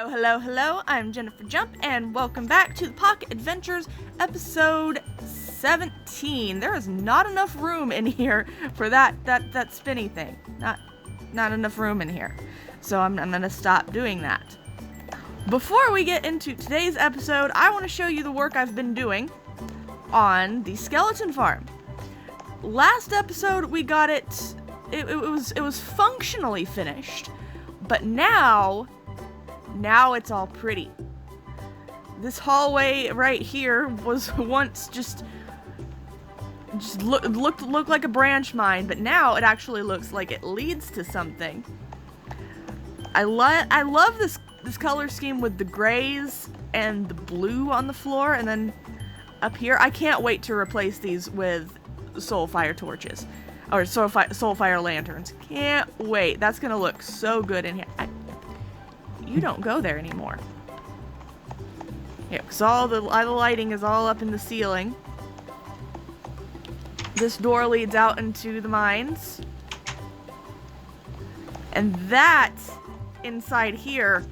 Hello, hello, hello, I'm Jennifer Jump, and welcome back to the Pocket Adventures, episode 17. There is not enough room in here for that spinny thing. Not enough room in here. So I'm gonna stop doing that. Before we get into today's episode, I want to show you the work I've been doing on the skeleton farm. Last episode we got it was functionally finished, but now it's all pretty. This hallway right here was once just looked like a branch mine, but now it actually looks like it leads to something. I love this color scheme with the grays and the blue on the floor, and then up here, I can't wait to replace these with soulfire torches, or soulfire lanterns. Can't wait. That's gonna look so good in here. You don't go there anymore. Yeah, because all the lighting is all up in the ceiling. This door leads out into the mines. And that, inside here,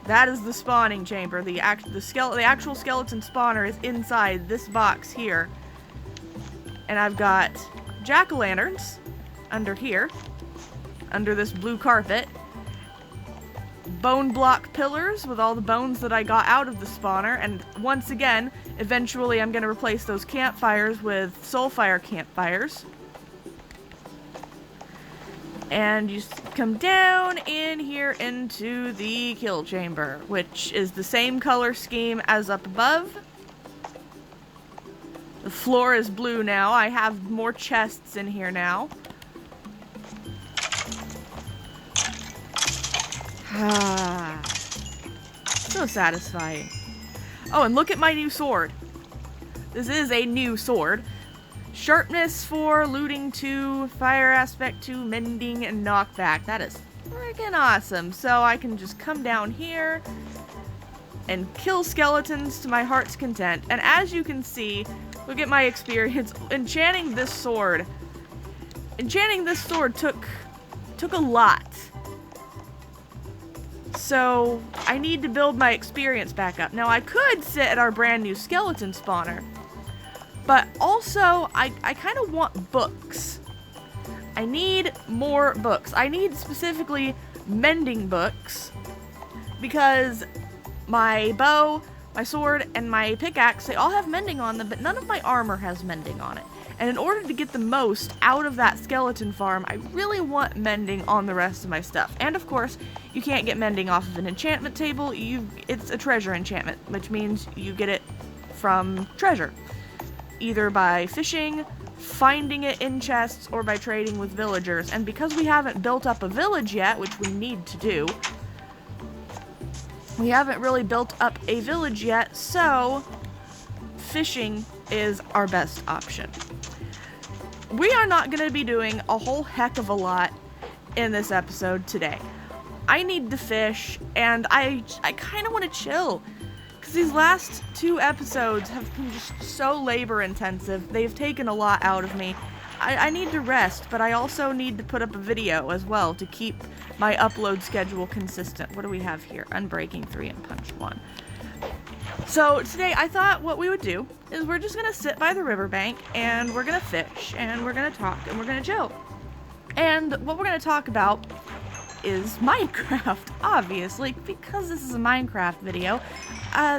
that is the spawning chamber. The actual skeleton spawner is inside this box here. And I've got jack-o'-lanterns under here, under this blue carpet. Bone block pillars with all the bones that I got out of the spawner, and once again, eventually I'm going to replace those campfires with soulfire campfires. And you come down in here into the kill chamber, which is the same color scheme as up above. The floor is blue now. I have more chests in here now. Ah, so satisfying. Oh, and look at my new sword. This is a new sword. Sharpness 4, looting 2, fire aspect 2, mending, and knockback. That is freaking awesome. So I can just come down here and kill skeletons to my heart's content. And as you can see, look at my experience. Enchanting this sword took a lot. So I need to build my experience back up. Now I could sit at our brand new skeleton spawner, but also I kind of want books. I need more books. I need specifically mending books, because my bow, my sword, and my pickaxe, they all have mending on them, but none of my armor has mending on it. And in order to get the most out of that skeleton farm, I really want mending on the rest of my stuff. And of course, you can't get mending off of an enchantment table. It's a treasure enchantment, which means you get it from treasure. Either by fishing, finding it in chests, or by trading with villagers. And because we haven't built up a village yet, which we need to do, we haven't really built up a village yet, so fishing is our best option. We are not going to be doing a whole heck of a lot in this episode today. I need to fish, and I kind of want to chill, because these last 2 episodes have been just so labor intensive. They've taken a lot out of me. I need to rest, but I also need to put up a video as well to keep my upload schedule consistent. What do we have here? Unbreaking 3 and punch 1. So today I thought what we would do is we're just gonna sit by the riverbank, and we're gonna fish, and we're gonna talk, and we're gonna chill. And what we're gonna talk about is Minecraft, obviously, because this is a Minecraft video.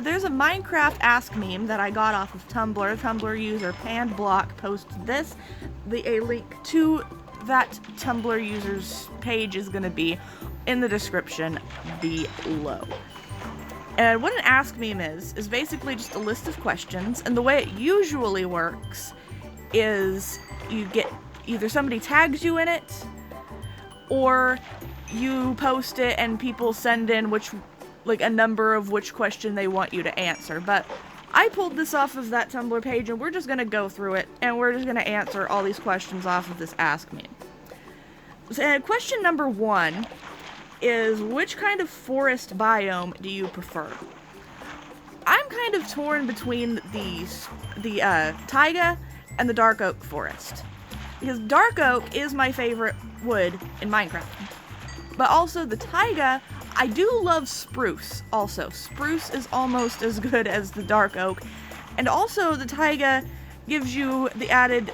There's a Minecraft Ask meme that I got off of Tumblr. Tumblr user PannedBlock posted this. A link to that Tumblr user's page is gonna be in the description below. And what an Ask meme is basically just a list of questions, and the way it usually works is you get either somebody tags you in it, or you post it and people send in a number of which question they want you to answer. But I pulled this off of that Tumblr page, and we're just gonna go through it, and we're just gonna answer all these questions off of this Ask meme. So, question number 1 is, which kind of forest biome do you prefer? I'm kind of torn between the taiga and the dark oak forest, because dark oak is my favorite wood in Minecraft, but also the taiga I do love spruce also. Spruce is almost as good as the dark oak. And also the taiga gives you the added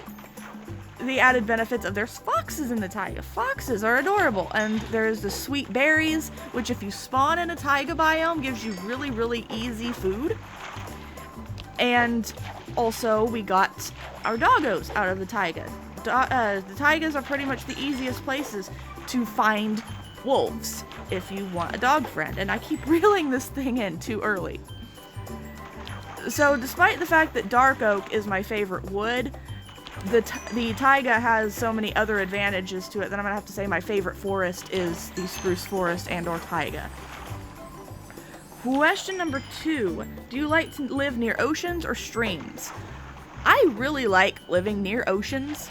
benefits of there's foxes in the taiga. Foxes are adorable. And there's the sweet berries, which if you spawn in a taiga biome gives you really, really easy food. And also we got our doggos out of the taiga. The taigas are pretty much the easiest places to find wolves if you want a dog friend. And I keep reeling this thing in too early. So despite the fact that dark oak is my favorite wood, the taiga has so many other advantages to it that I'm gonna have to say my favorite forest is the spruce forest and or taiga. Question number 2. Do you like to live near oceans or streams? I really like living near oceans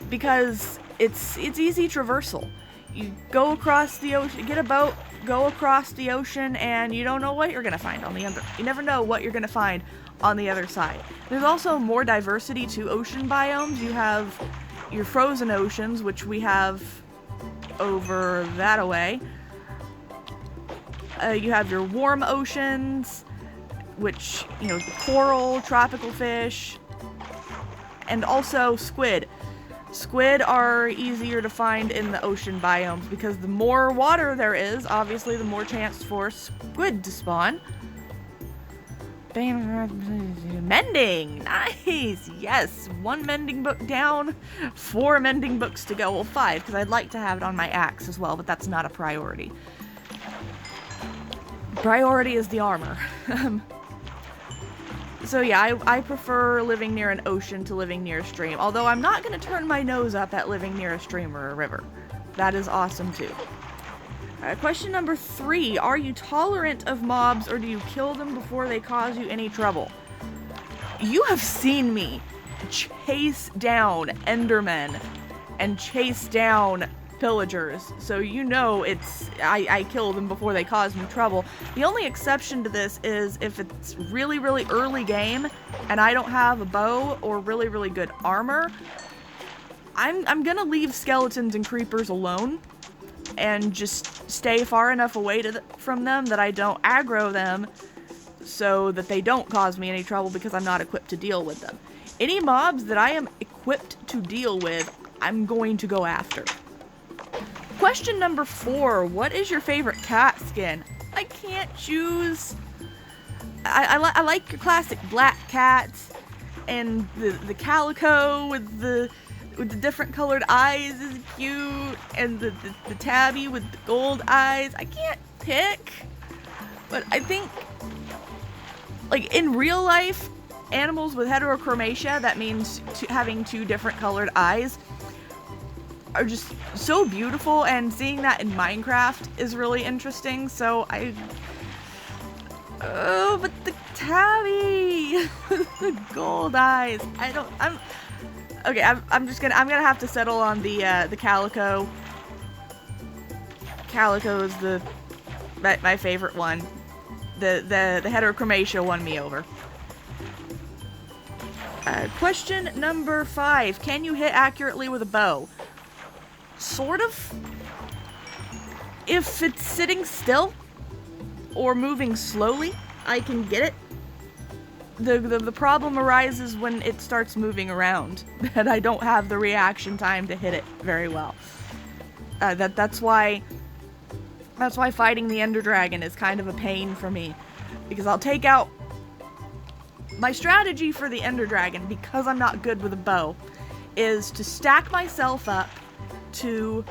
because it's easy traversal. You go across the ocean, get a boat, go across the ocean, and you don't know what you're gonna find on the other. You never know what you're gonna find on the other side. There's also more diversity to ocean biomes. You have your frozen oceans, which we have over that away. You have your warm oceans, which, you know, coral, tropical fish, and also squid. Squid are easier to find in the ocean biomes because the more water there is, obviously the more chance for squid to spawn. Mending! Nice! Yes! 1 mending book down, 4 mending books to go. Well, 5, because I'd like to have it on my axe as well, but that's not a priority. Priority is the armor. So yeah, I prefer living near an ocean to living near a stream, although I'm not going to turn my nose up at living near a stream or a river. That is awesome too. Question number 3, are you tolerant of mobs or do you kill them before they cause you any trouble? You have seen me chase down Endermen and chase down pillagers, so you know I kill them before they cause me trouble. The only exception to this is if it's really, really early game and I don't have a bow or really, really good armor, I'm gonna leave skeletons and creepers alone and just stay far enough away from them that I don't aggro them so that they don't cause me any trouble because I'm not equipped to deal with them. Any mobs that I am equipped to deal with, I'm going to go after. Question number 4, what is your favorite cat skin? I can't choose. I like your classic black cats, and the calico with the different colored eyes is cute, and the tabby with the gold eyes. I can't pick, but I think, like, in real life, animals with heterochromatia, that means having 2 different colored eyes, are just so beautiful, and seeing that in Minecraft is really interesting. So but the tabby the gold eyes, I'm gonna have to settle on the calico. Calico is my favorite one. The heterochromatia won me over. Question number 5, can you hit accurately with a bow? Sort of. If it's sitting still or moving slowly, I can get it. The problem arises when it starts moving around, and I don't have the reaction time to hit it very well. That's why fighting the Ender Dragon is kind of a pain for me, because I'll take out my strategy for the Ender Dragon, because I'm not good with a bow, is to stack myself up to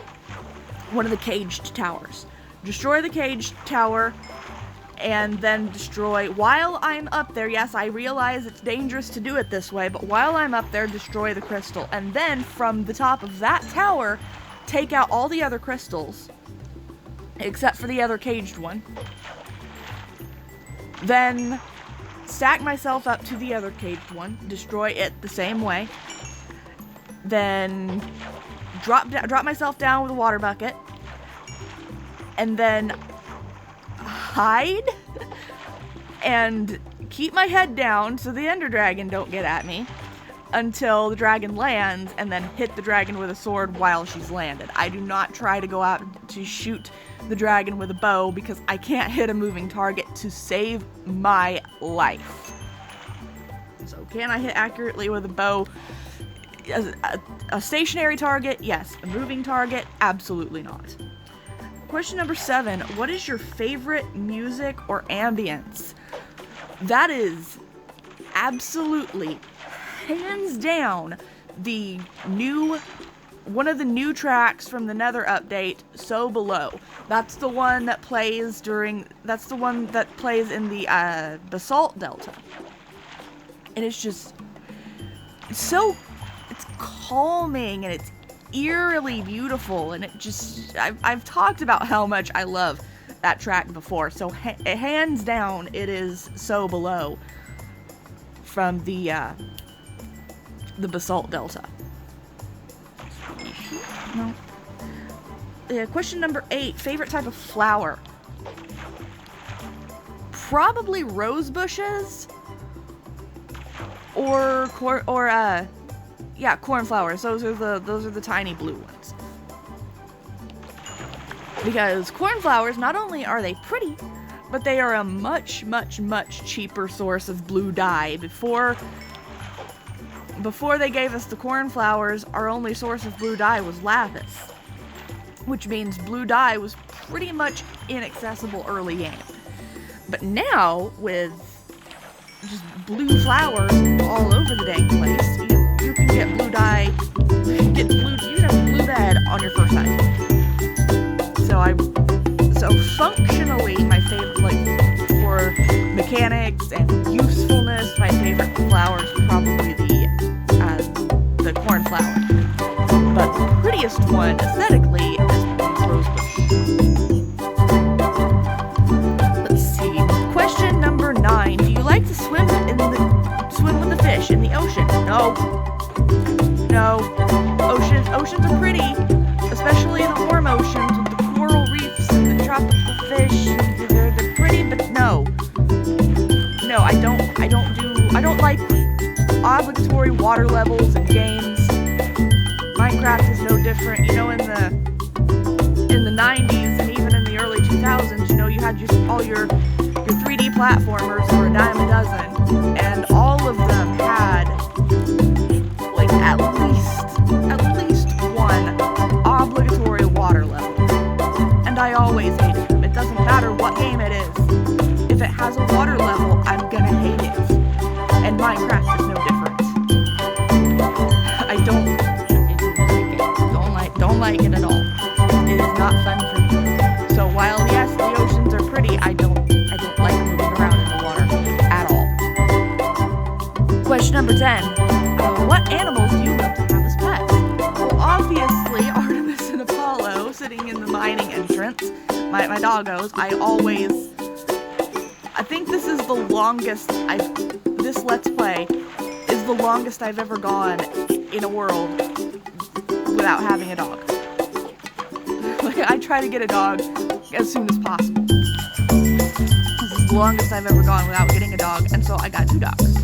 one of the caged towers. Destroy the caged tower, and then destroy, while I'm up there, yes, I realize it's dangerous to do it this way, but while I'm up there, destroy the crystal. And then, from the top of that tower, take out all the other crystals, except for the other caged one. Then, stack myself up to the other caged one, destroy it the same way. Then drop myself down with a water bucket, and then hide and keep my head down so the Ender Dragon don't get at me until the dragon lands, and then hit the dragon with a sword while she's landed. I do not try to go out to shoot the dragon with a bow because I can't hit a moving target to save my life. So can I hit accurately with a bow? A stationary target? Yes. A moving target? Absolutely not. Question number 7. What is your favorite music or ambience? That is absolutely, hands down, one of the new tracks from the Nether update, So Below. That's the one that plays in the Basalt Delta. And it's just it's calming and it's eerily beautiful, and I've talked about how much I love that track before, so hands down it is So Below from the Basalt Delta. No. Question number 8. Favorite type of flower? Probably rose bushes or cornflowers. Those are the tiny blue ones. Because cornflowers, not only are they pretty, but they are a much, much, much cheaper source of blue dye. Before they gave us the cornflowers, our only source of blue dye was lapis, which means blue dye was pretty much inaccessible early game. But now, with just blue flowers all over the dang place, you can get blue dye, you can have blue bed on your first item. So functionally, my favorite, for mechanics and usefulness, my favorite flower is probably the cornflower. But the prettiest one aesthetically is rosebush. Let's see. Question number 9. Do you like to swim with the fish in the ocean? No. Oceans are pretty, especially the warm oceans with the coral reefs and the tropical fish. They're pretty, but no, I don't like obligatory water levels in games. Minecraft is no different. In the 90s and even in the early 2000s, you had all your 3D platformers for a dime a dozen, and all of them had at least one obligatory water level. And I always hated them. It doesn't matter what game it is. If it has a water level, I'm gonna hate it. And Minecraft is no different. I don't like it at all. It is not fun for me. So while yes, the oceans are pretty, I don't like moving around in the water at all. Question number 10. What animals do you love to have as pets? Well, obviously Artemis and Apollo sitting in the mining entrance. My doggos. I think this is the longest this Let's Play is the longest I've ever gone in a world without having a dog. I try to get a dog as soon as possible. This is the longest I've ever gone without getting a dog, and so I got 2 dogs.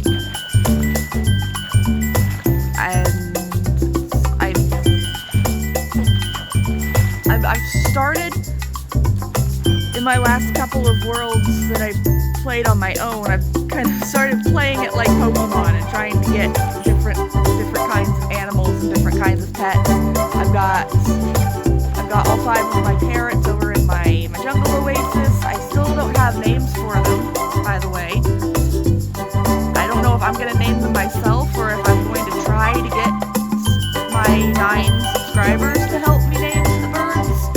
And I've started in my last couple of worlds that I've played on my own. I've kind of started playing it like Pokemon and trying to get different kinds of animals and different kinds of pets. I've got all 5 of my parrots over in my jungle oasis. I still don't have names for them, by the way. I don't know if I'm gonna name them myself or if I'm going to try to get my 9 subscribers to help me name the birds.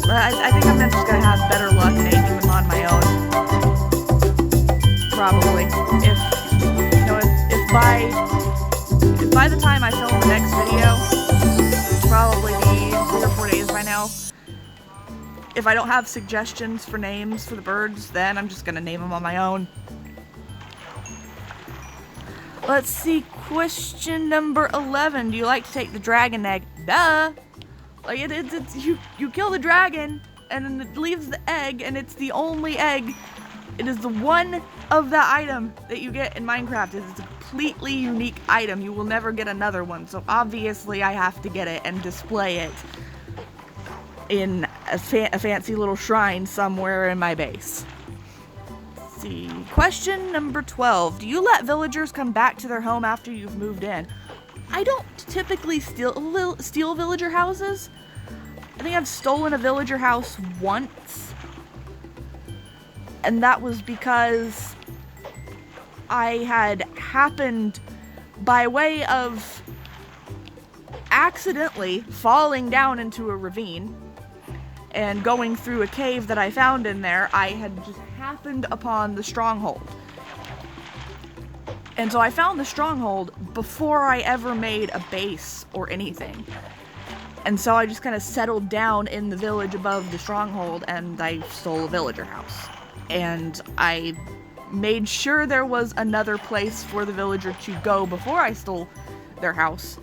But I think I'm just gonna have better luck naming them on my own. Probably. If by the time I film the next video, probably be 3 or 4 days by now. If I don't have suggestions for names for the birds, then I'm just gonna name them on my own. Let's see, question number 11. Do you like to take the dragon egg? Duh! You kill the dragon, and then it leaves the egg, and it's the only egg. It is the one of that item that you get in Minecraft. It's a completely unique item. You will never get another one, so obviously I have to get it and display it in a fancy little shrine somewhere in my base. Let's see. Question number 12. Do you let villagers come back to their home after you've moved in? I don't typically steal villager houses. I think I've stolen a villager house once. And that was because I had happened by way of accidentally falling down into a ravine and going through a cave that I found in there. I had just happened upon the stronghold. And so I found the stronghold before I ever made a base or anything. And so I just kind of settled down in the village above the stronghold, and I stole a villager house. And I made sure there was another place for the villager to go before I stole their house.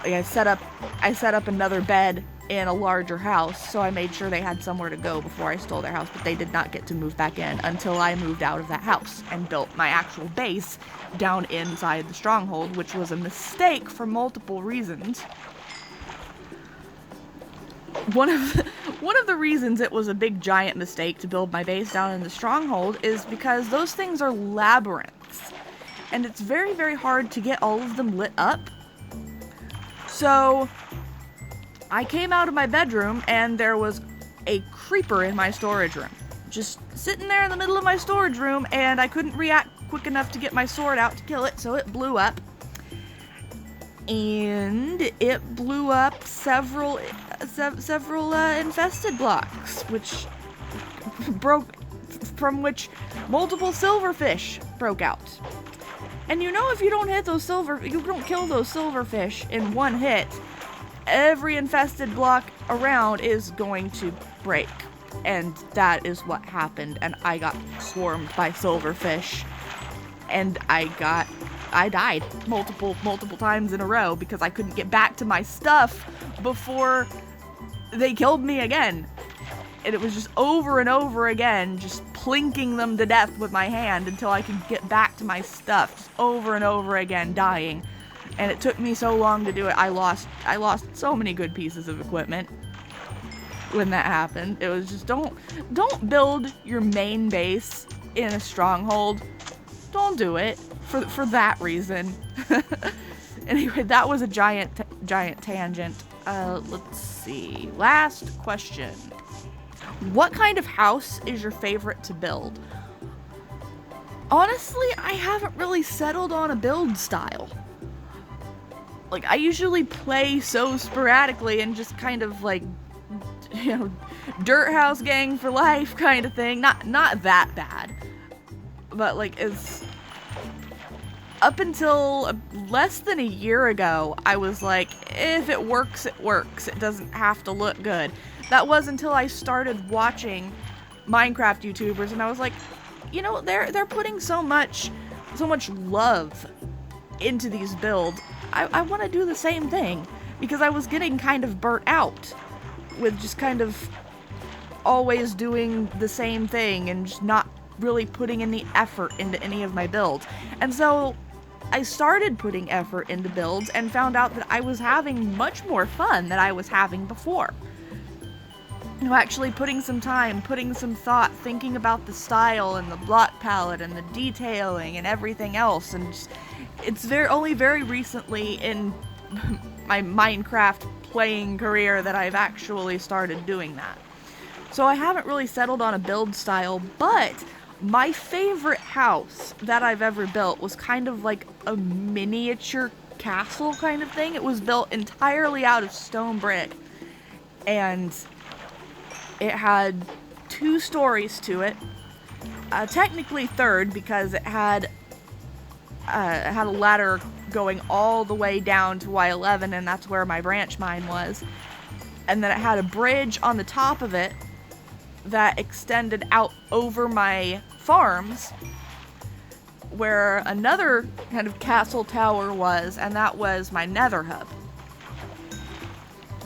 I set up another bed in a larger house, so I made sure they had somewhere to go before I stole their house, but they did not get to move back in until I moved out of that house and built my actual base down inside the stronghold, which was a mistake for multiple reasons. One of the reasons it was a big giant mistake to build my base down in the stronghold is because those things are labyrinths, and it's very, very hard to get all of them lit up. So I came out of my bedroom and there was a creeper in my storage room, just sitting there in the middle of my storage room, and I couldn't react quick enough to get my sword out to kill it, so it blew up. And it blew up several infested blocks, from which multiple silverfish broke out. And you know, if you don't kill those silverfish in one hit, every infested block around is going to break. And that is what happened, and I got swarmed by silverfish, and I died multiple times in a row because I couldn't get back to my stuff before they killed me again. And it was just over and over again, just plinking them to death with my hand until I could get back to my stuff, just over and over again, dying. And it took me so long to do it. I lost so many good pieces of equipment when that happened. It was just, don't build your main base in a stronghold. Don't do it for that reason. Anyway, that was a giant tangent. Let's see. Last question. What kind of house is your favorite to build? Honestly, I haven't really settled on a build style. Like, I usually play so sporadically and just kind of like, you know, dirt house gang for life kind of thing. Not that bad. But like, it's up until less than a year ago, I was like, if it works, it works. It doesn't have to look good. That was until I started watching Minecraft YouTubers, and I was like, you know, they're putting so much love into these builds. I want to do the same thing, because I was getting kind of burnt out with just kind of always doing the same thing and just not really putting any effort into any of my builds. And so I started putting effort into builds and found out that I was having much more fun than I was having before. You know, actually putting some time, putting some thought, thinking about the style and the block palette and the detailing and everything else. And just, it's only very recently in my Minecraft playing career that I've actually started doing that. So I haven't really settled on a build style, but my favorite house that I've ever built was kind of like a miniature castle kind of thing. It was built entirely out of stone brick, and it had 2 stories to it. Technically third, because it had a ladder going all the way down to Y11, and that's where my branch mine was. And then it had a bridge on the top of it that extended out over my farms, where another kind of castle tower was, and that was my nether hub.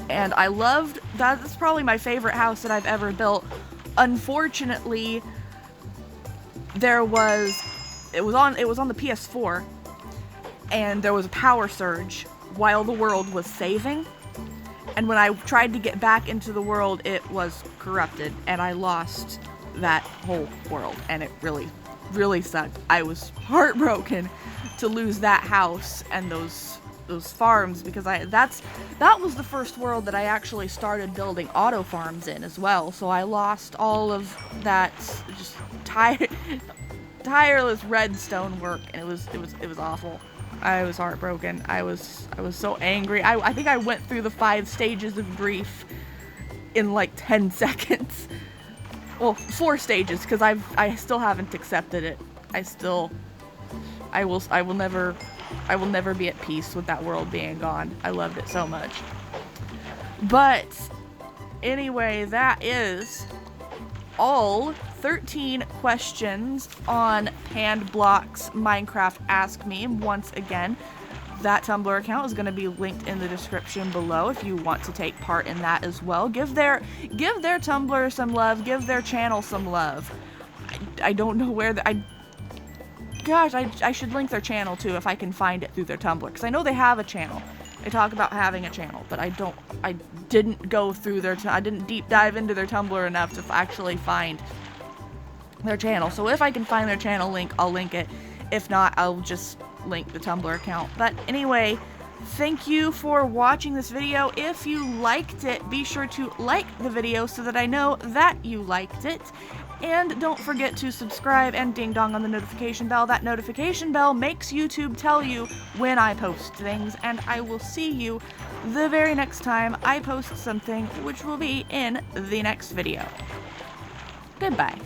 And I loved that. That's probably my favorite house that I've ever built. Unfortunately, it was on the PS4, and there was a power surge while the world was saving, And when I tried to get back into the world, it was corrupted, and I lost that whole world, and it really, really sucked. I was heartbroken to lose that house and those farms, because that was the first world that I actually started building auto farms in as well. So I lost all of that just tireless redstone work, and it was awful. I was heartbroken. I was so angry. I think I went through the 5 stages of grief in like 10 seconds. Well, 4 stages, because I still haven't accepted it. I will never be at peace with that world being gone. I loved it so much. But anyway, that is all 13 questions on Panned Block's Minecraft Ask Me. Once again, that Tumblr account is going to be linked in the description below if you want to take part in that as well. Give their Tumblr some love. Give their channel some love. I don't know where Gosh, I should link their channel too if I can find it through their Tumblr, because I know they have a channel. They talk about having a channel, but I didn't go through I didn't deep dive into their Tumblr enough to actually find their channel. So if I can find their channel link, I'll link it. If not, I'll just link the Tumblr account. But anyway, thank you for watching this video. If you liked it, be sure to like the video so that I know that you liked it. And don't forget to subscribe and ding dong on the notification bell. That notification bell makes YouTube tell you when I post things, and I will see you the very next time I post something, which will be in the next video. Goodbye.